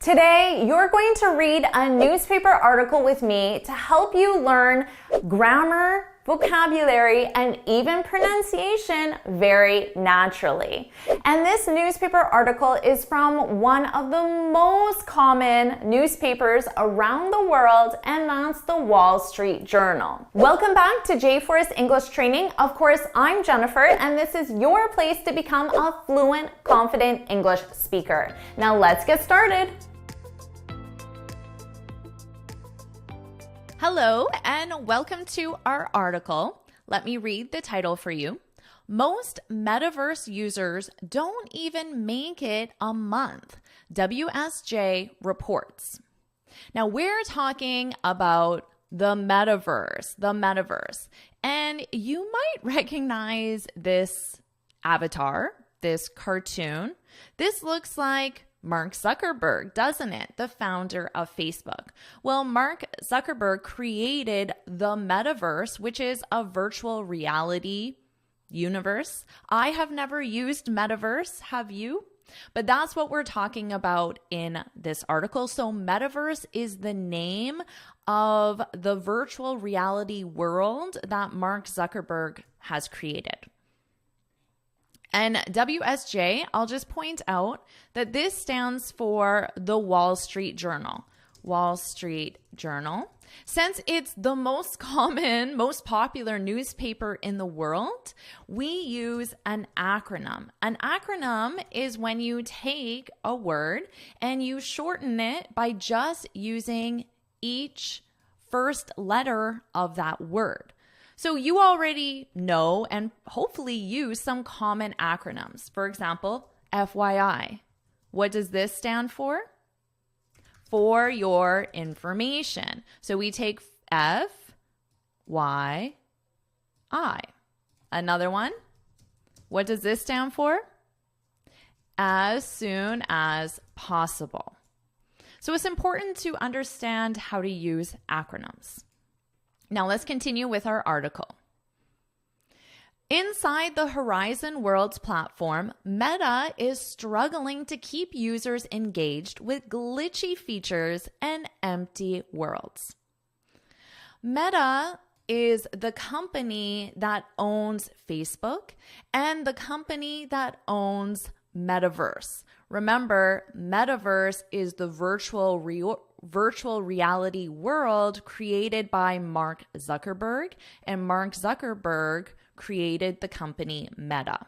Today, you're going to read a newspaper article with me to help you learn grammar, vocabulary, and even pronunciation very naturally. And this newspaper article is from one of the most common newspapers around the world, and that's the Wall Street Journal. Welcome back to JForrest English Training. Of course, I'm Jennifer, and this is your place to become a fluent, confident English speaker. Now let's get started. Hello and welcome to our article. Let me read the title for you. Most metaverse users don't even make it a month, WSJ reports. Now we're talking about the metaverse, and you might recognize this avatar, this cartoon. This looks like Mark Zuckerberg, doesn't it? The founder of Facebook. Well, Mark Zuckerberg created the metaverse, which is a virtual reality universe. I have never used metaverse, have you? But that's what we're talking about in this article. So metaverse is the name of the virtual reality world that Mark Zuckerberg has created. And WSJ, I'll just point out that this stands for the Wall Street Journal. Wall Street Journal. Since it's the most common, most popular newspaper in the world, we use an acronym. An acronym is when you take a word and you shorten it by just using each first letter of that word. So you already know and hopefully use some common acronyms. For example, FYI. What does this stand for? For your information. So we take F, Y, I. Another one. What does this stand for? As soon as possible. So it's important to understand how to use acronyms. Now let's continue with our article. Inside the Horizon Worlds platform, Meta is struggling to keep users engaged with glitchy features and empty worlds. Meta is the company that owns Facebook and the company that owns Metaverse. Remember, Metaverse is the virtual reality world created by Mark Zuckerberg, and Mark Zuckerberg created the company Meta.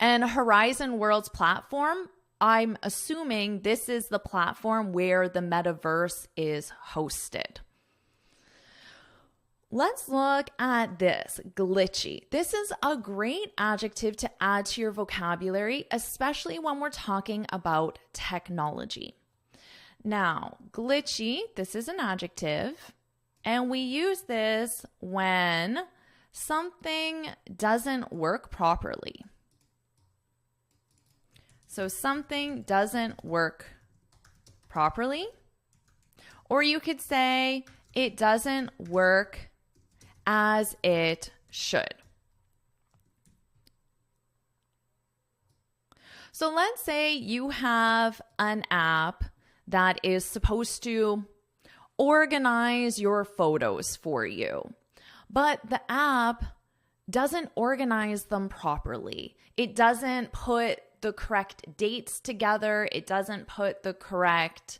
And Horizon Worlds platform, I'm assuming this is the platform where the metaverse is hosted. Let's look at this, glitchy. This is a great adjective to add to your vocabulary, especially when we're talking about technology. Now, glitchy, this is an adjective, and we use this when something doesn't work properly. So something doesn't work properly, or you could say it doesn't work as it should. So let's say you have an app that is supposed to organize your photos for you, but the app doesn't organize them properly. It doesn't put the correct dates together. It doesn't put the correct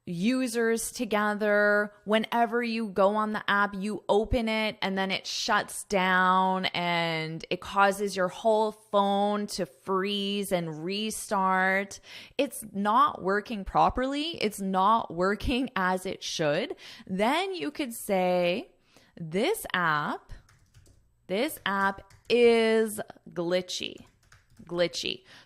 users together. Whenever you go on the app, you open it and then it shuts down and it causes your whole phone to freeze and restart. It's not working properly. It's not working as it should. Then you could say this app is glitchy.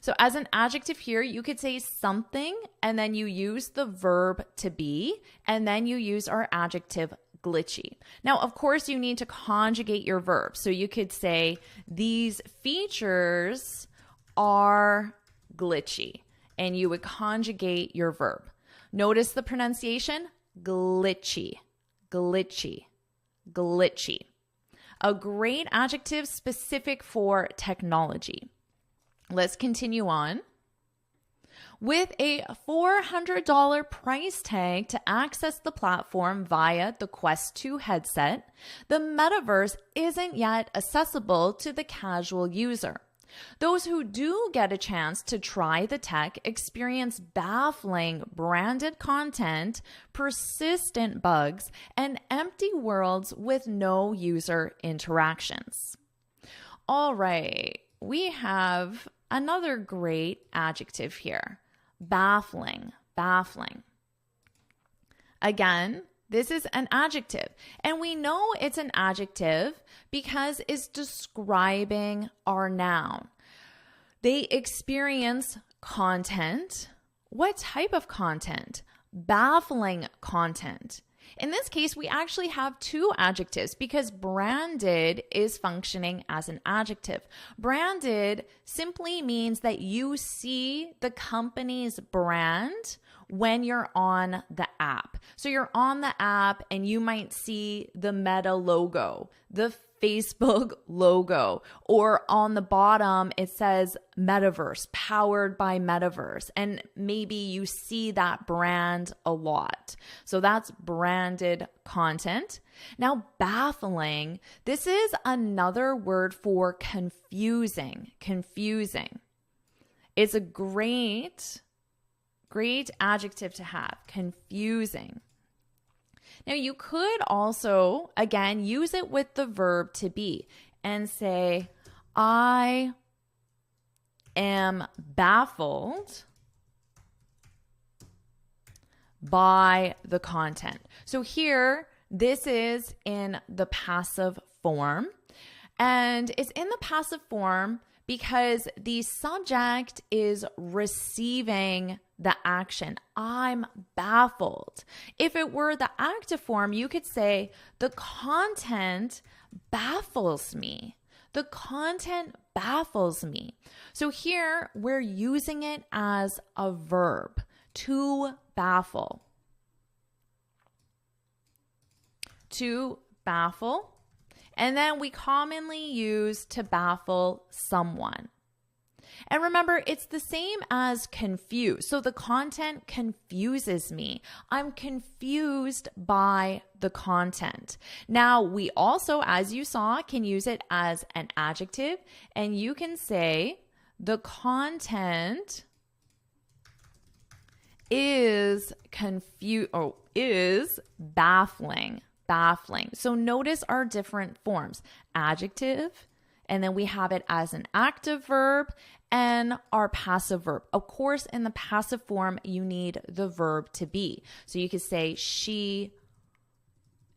So as an adjective here, you could say something and then you use the verb to be and then you use our adjective glitchy. Now, of course, you need to conjugate your verb. So you could say these features are glitchy and you would conjugate your verb. Notice the pronunciation, glitchy. A great adjective specific for technology. Let's continue on. With a $400 price tag to access the platform via the Quest 2 headset, the metaverse isn't yet accessible to the casual user. Those who do get a chance to try the tech experience baffling branded content, persistent bugs, and empty worlds with no user interactions. All right, we have another great adjective here. Baffling, baffling. Again, this is an adjective, and we know it's an adjective because it's describing our noun. They experience content. What type of content? Baffling content. In this case, we actually have two adjectives because branded is functioning as an adjective. Branded simply means that you see the company's brand when you're on the app. So you're on the app and you might see the Meta logo, the Facebook logo, or on the bottom it says Metaverse, powered by Metaverse. And maybe you see that brand a lot. So that's branded content. Now, baffling, this is another word for confusing, confusing. It's a great adjective to have, confusing. Now, you could also, again, use it with the verb to be and say, I am baffled by the content. So here, this is in the passive form, and it's in the passive form because the subject is receiving the action. I'm baffled. If it were the active form, you could say, the content baffles me. The content baffles me. So here we're using it as a verb, to baffle. To baffle. And then we commonly use to baffle someone. And remember, it's the same as confuse. So the content confuses me. I'm confused by the content. Now, we also, as you saw, can use it as an adjective. And you can say, the content is baffling. Baffling. So notice our different forms. Adjective, and then we have it as an active verb and our passive verb. Of course, in the passive form, you need the verb to be. So you could say she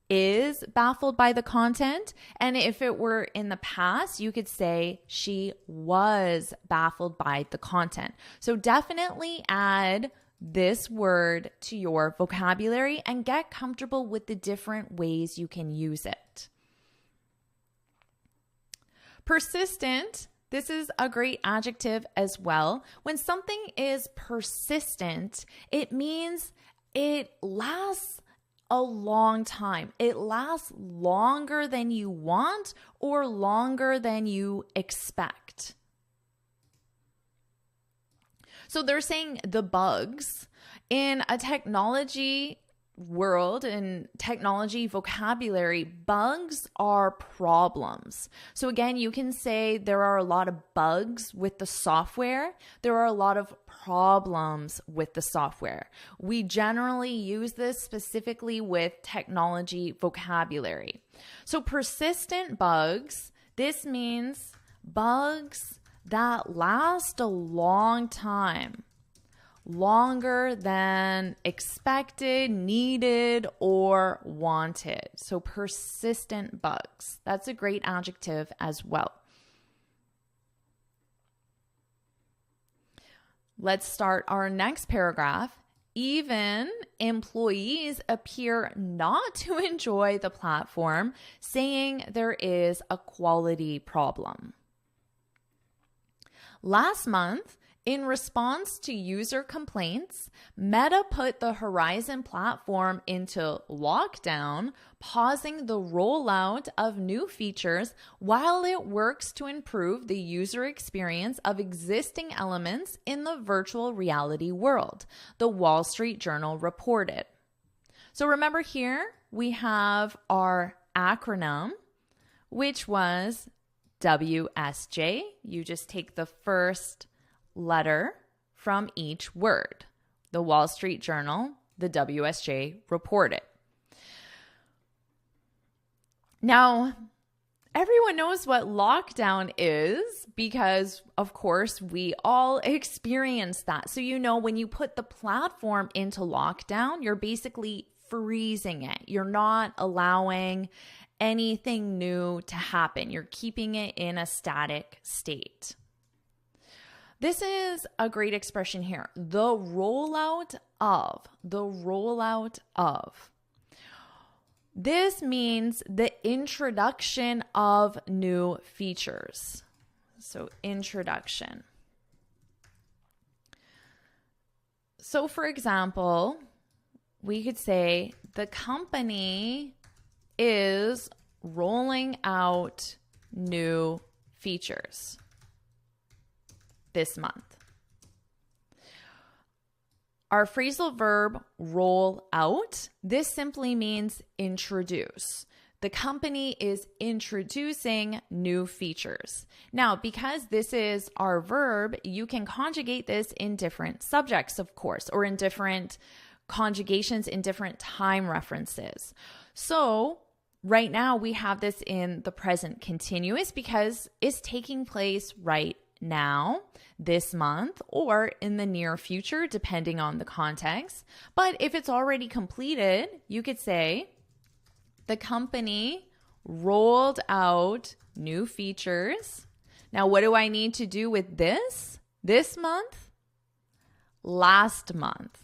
is baffled by the content. And if it were in the past, you could say she was baffled by the content. So definitely add this word to your vocabulary and get comfortable with the different ways you can use it. Persistent, this is a great adjective as well. When something is persistent, it means it lasts a long time. It lasts longer than you want or longer than you expect. So they're saying the bugs in a technology world and technology vocabulary, bugs are problems. So again, you can say there are a lot of bugs with the software. There are a lot of problems with the software. We generally use this specifically with technology vocabulary. So persistent bugs, this means bugs that last a long time, longer than expected, needed, or wanted. So persistent bugs. That's a great adjective as well. Let's start our next paragraph. Even employees appear not to enjoy the platform, saying there is a quality problem. Last month, In response to user complaints, Meta put the Horizon platform into lockdown, pausing the rollout of new features while it works to improve the user experience of existing elements in the virtual reality world, the Wall Street Journal reported. So remember here, we have our acronym, which was WSJ. You just take the first letter from each word. The Wall Street Journal, the WSJ reported. Now, everyone knows what lockdown is because, of course, we all experience that. So, when you put the platform into lockdown, you're basically freezing it. You're not allowing anything new to happen. You're keeping it in a static state. This is a great expression here. The rollout of. This means the introduction of new features. So introduction. So for example, we could say the company is rolling out new features this month. Our phrasal verb roll out, this simply means introduce. The company is introducing new features. Now, because this is our verb, you can conjugate this in different subjects, of course, or in different conjugations in different time references. So right now we have this in the present continuous because it's taking place right now, this month, or in the near future, depending on the context. But if it's already completed, you could say the company rolled out new features. Now, what do I need to do with this? This month? Last month,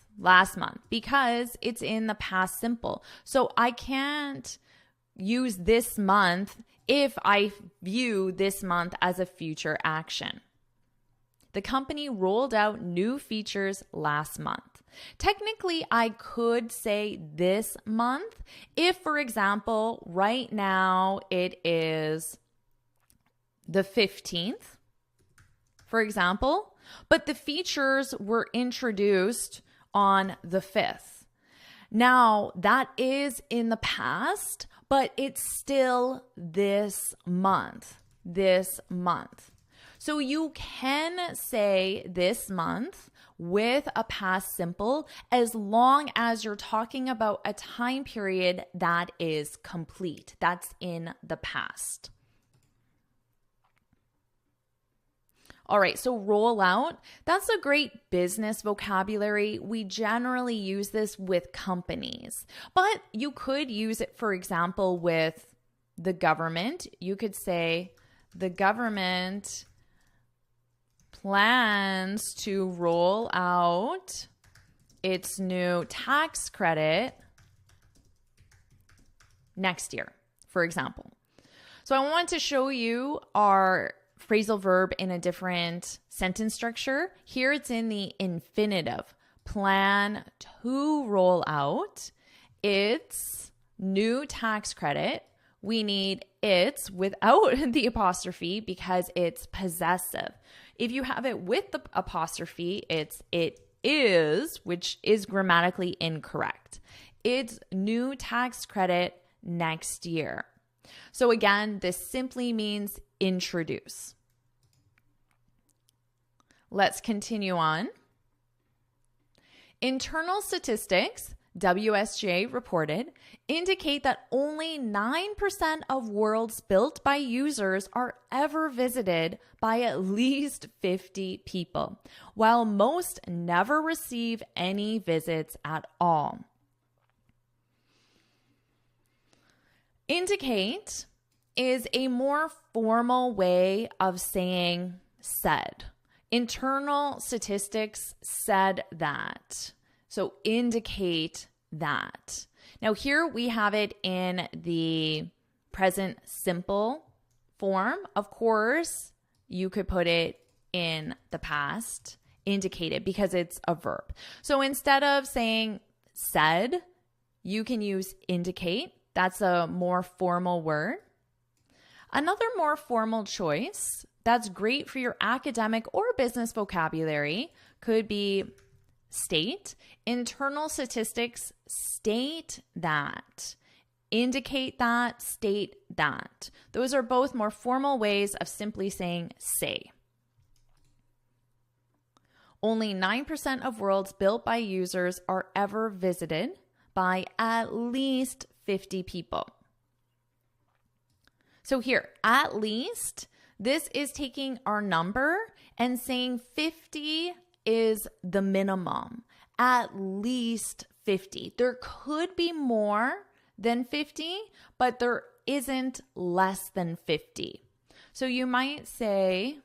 because it's in the past simple. So I can't use this month if I view this month as a future action. The company rolled out new features last month. Technically, I could say this month if, for example, right now it is the 15th, for example, but the features were introduced on the 5th. Now, that is in the past, but it's still this month. So you can say this month with a past simple as long as you're talking about a time period that is complete. That's in the past. All right, so roll out, that's a great business vocabulary. We generally use this with companies, but you could use it, for example, with the government. You could say the government plans to roll out its new tax credit next year, for example. So I want to show you our phrasal verb in a different sentence structure. Here it's in the infinitive. Plan to roll out its new tax credit. We need its without the apostrophe because it's possessive. If you have it with the apostrophe, it is, which is grammatically incorrect. It's new tax credit next year. So again, this simply means introduce. Let's continue on. Internal statistics, WSJ reported, indicate that only 9% of worlds built by users are ever visited by at least 50 people, while most never receive any visits at all. Indicate is a more formal way of saying said. Internal statistics said that. So indicate that. Now here we have it in the present simple form. Of course, you could put it in the past indicated because it's a verb. So instead of saying said, you can use indicate. That's a more formal word. Another more formal choice that's great for your academic or business vocabulary could be state. Internal statistics state that. Indicate that, state that. Those are both more formal ways of simply saying say. Only 9% of worlds built by users are ever visited by at least 50 people. So here, at least, this is taking our number and saying 50 is the minimum. At least 50. There could be more than 50, but there isn't less than 50. So you might say,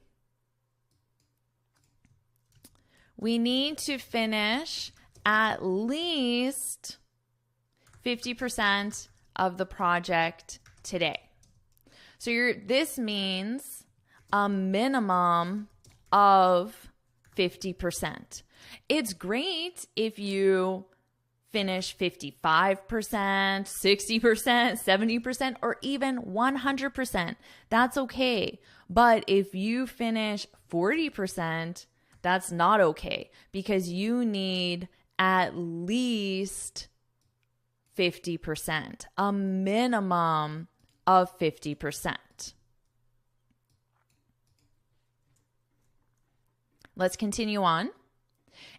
we need to finish at least 50% of the project today. So this means a minimum of 50%. It's great if you finish 55%, 60%, 70%, or even 100%. That's okay. But if you finish 40%, that's not okay because you need at least 50%, a minimum of 50%. Let's continue on.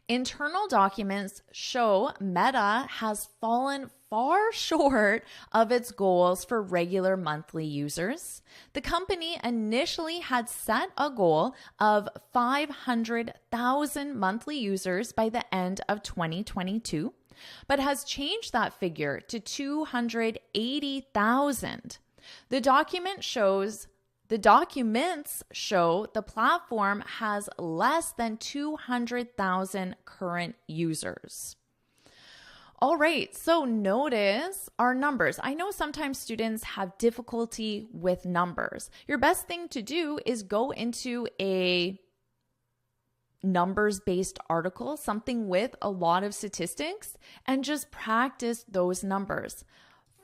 Internal documents show Meta has fallen far short of its goals for regular monthly users. The company initially had set a goal of 500,000 monthly users by the end of 2022, but has changed that figure to 280,000. The documents show the platform has less than 200,000 current users. All right, so notice our numbers. I know sometimes students have difficulty with numbers. Your best thing to do is go into a numbers-based article, something with a lot of statistics, and just practice those numbers.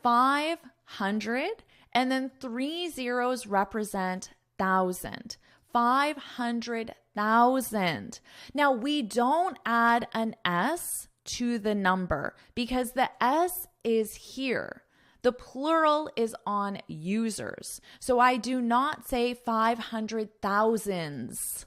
500, and then 3 zeros represent 1,000. 500,000. Now, we don't add an S to the number because the S is here. The plural is on users. So I do not say 500,000s.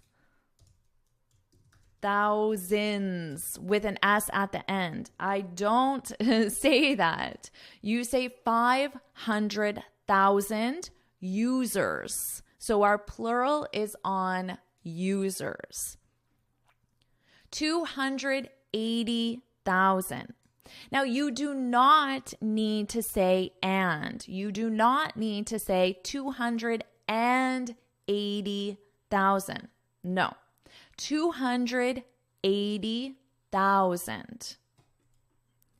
Thousands with an S at the end. I don't say that. You say 500,000 users. So our plural is on users. 280,000. Now you do not need to say and. You do not need to say 280,000. No. 280,000.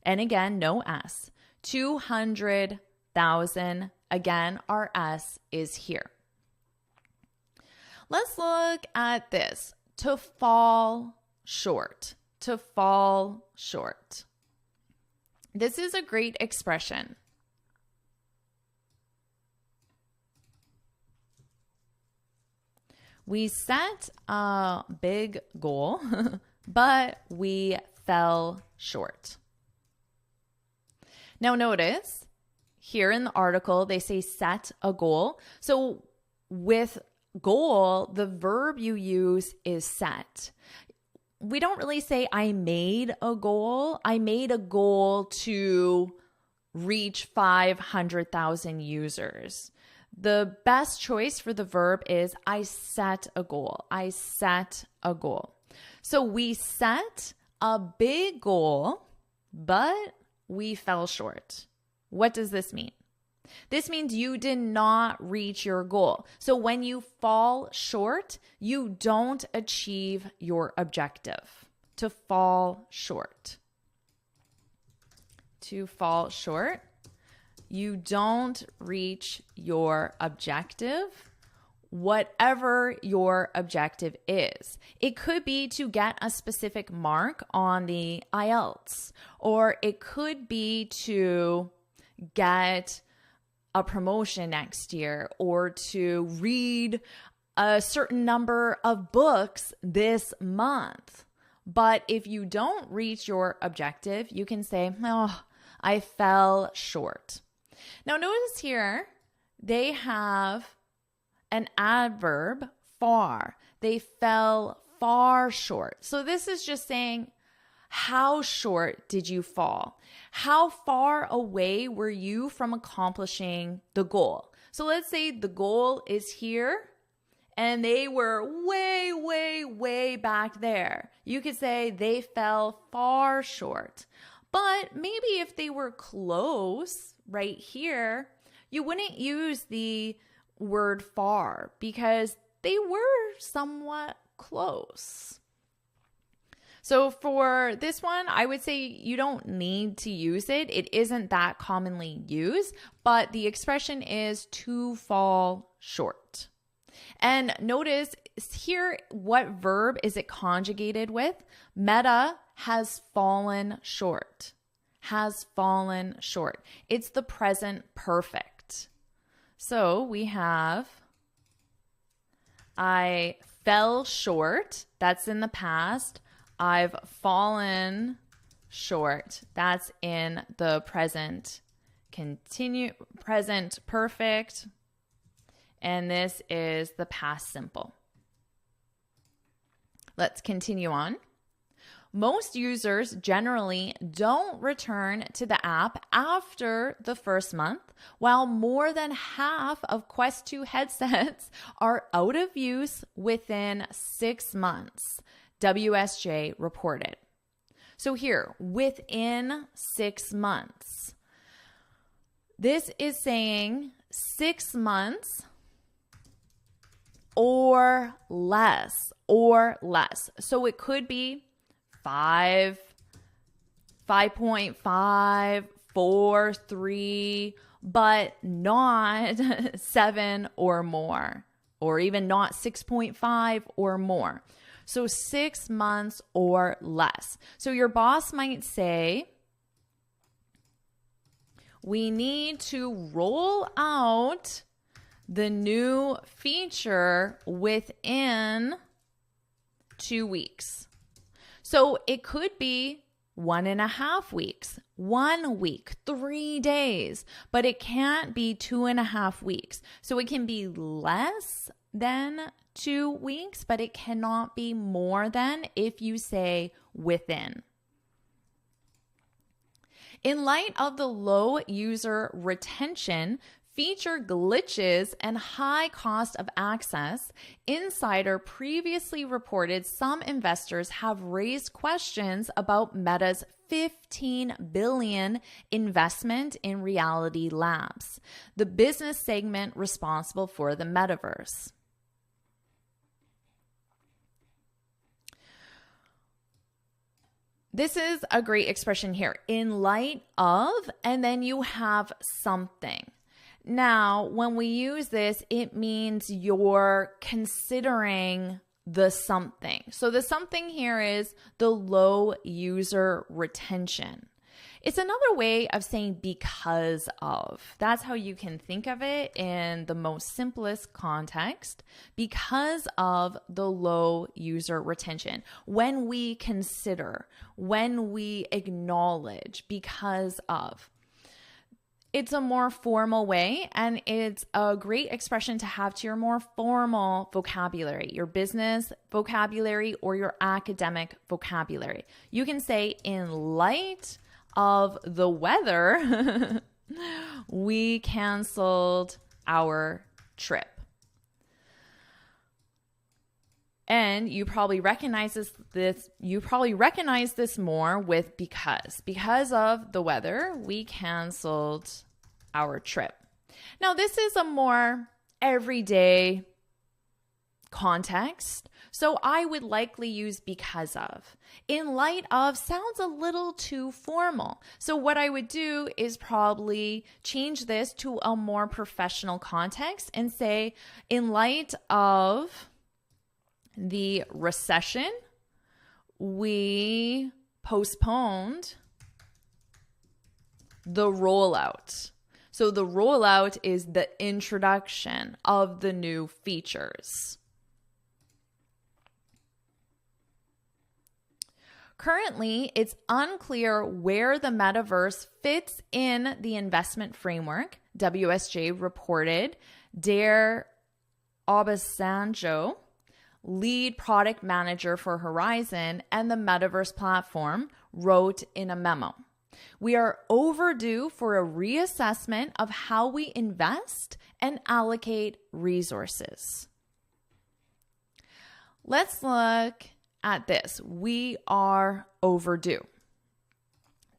And again, no S. 200,000. Again, our S is here. Let's look at this. To fall short. To fall short. This is a great expression. We set a big goal, but we fell short. Now notice, here in the article, they say set a goal. So with goal, the verb you use is set. We don't really say I made a goal. I made a goal to reach 500,000 users. The best choice for the verb is I set a goal. I set a goal. So we set a big goal, but we fell short. What does this mean? This means you did not reach your goal. So when you fall short, you don't achieve your objective. To fall short. To fall short. You don't reach your objective whatever your objective is. It could be to get a specific mark on the IELTS, or it could be to get a promotion next year, or to read a certain number of books this month. But if you don't reach your objective, you can say, oh, I fell short. Now notice here, they have an adverb, far. They fell far short. So this is just saying, how short did you fall? How far away were you from accomplishing the goal? So let's say the goal is here and they were way, way, way back there. You could say they fell far short. But maybe if they were close right here, you wouldn't use the word far because they were somewhat close. So for this one, I would say you don't need to use it. It isn't that commonly used, but the expression is to fall short. And notice here, what verb is it conjugated with? Meta has fallen short. Has fallen short. It's the present perfect. So we have, I fell short. That's in the past. I've fallen short. That's in the present present perfect. And this is the past simple. Let's continue on. Most users generally don't return to the app after the first month, while more than half of Quest 2 headsets are out of use within 6 months, WSJ reported. So here, within 6 months. This is saying 6 months or less. So it could be 5.5, 4, 3, but not 7 or more, or even not 6.5 or more. So 6 months or less. So your boss might say, we need to roll out the new feature within 2 weeks. So it could be 1.5 weeks, 1 week, 3 days, but it can't be 2.5 weeks. So it can be less than 2 weeks, but it cannot be more than if you say within. In light of the low user retention, feature glitches, and high cost of access, Insider previously reported some investors have raised questions about Meta's $15 billion investment in Reality Labs, the business segment responsible for the metaverse. This is a great expression here. In light of, and then you have something. Now, when we use this, it means you're considering the something. So the something here is the low user retention. It's another way of saying because of. That's how you can think of it in the most simplest context. Because of the low user retention. When we consider, when we acknowledge, because of. It's a more formal way, and it's a great expression to have to your more formal vocabulary, your business vocabulary or your academic vocabulary. You can say, in light of the weather, we canceled our trip. And you probably recognize this. You probably recognize this more with because. Because of the weather, we canceled our trip. Now, this is a more everyday context. So I would likely use because of. In light of sounds a little too formal. So what I would do is probably change this to a more professional context and say, in light of the recession, we postponed the rollout. So the rollout is the introduction of the new features. Currently, it's unclear where the metaverse fits in the investment framework, WSJ reported. Dare Obasanjo, lead product manager for Horizon and the metaverse platform, wrote in a memo. We are overdue for a reassessment of how we invest and allocate resources. Let's look at this. We are overdue.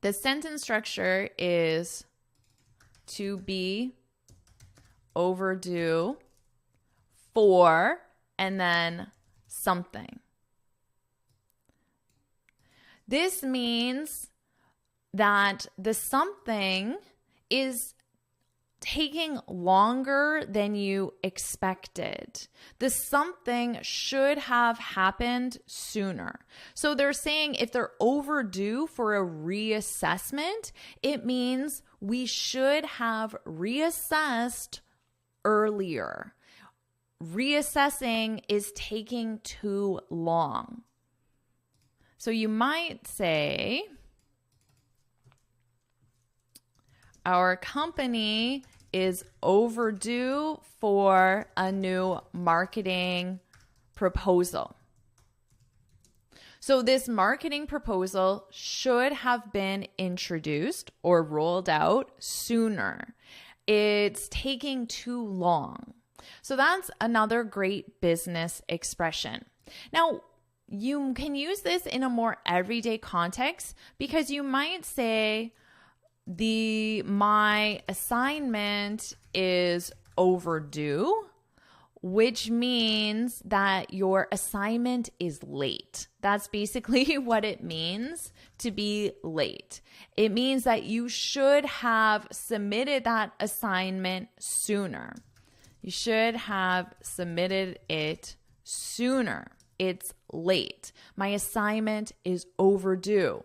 The sentence structure is to be overdue for and then something. This means that the something is taking longer than you expected. The something should have happened sooner. So they're saying if they're overdue for a reassessment, it means we should have reassessed earlier. Reassessing is taking too long. So you might say, our company is overdue for a new marketing proposal. So this marketing proposal should have been introduced or rolled out sooner. It's taking too long. So that's another great business expression. Now, you can use this in a more everyday context because you might say, my assignment is overdue, which means that your assignment is late. That's basically what it means to be late. It means that you should have submitted that assignment sooner. You should have submitted it sooner. It's late. My assignment is overdue.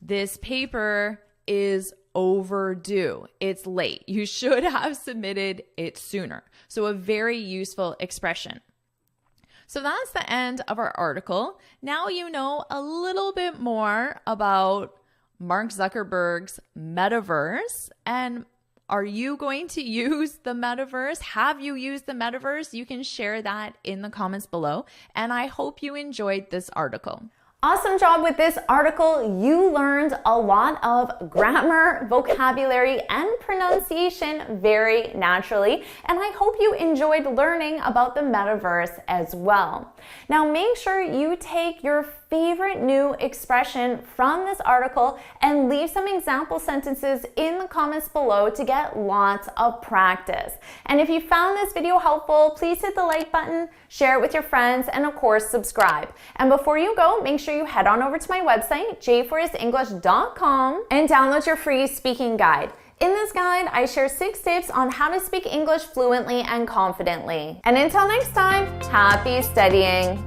This paper is overdue. It's late. You should have submitted it sooner. So a very useful expression. So that's the end of our article. Now you know a little bit more about Mark Zuckerberg's metaverse. And are you going to use the metaverse? Have you used the metaverse? You can share that in the comments below. And I hope you enjoyed this article. Awesome job with this article. You learned a lot of grammar, vocabulary, and pronunciation very naturally, and I hope you enjoyed learning about the metaverse as well. Now make sure you take your favorite new expression from this article and leave some example sentences in the comments below to get lots of practice. And if you found this video helpful, please hit the like button, share it with your friends, and of course subscribe. And before you go, make sure you head on over to my website, JForrestEnglish.com, and download your free speaking guide. In this guide, I share 6 tips on how to speak English fluently and confidently. And until next time, happy studying!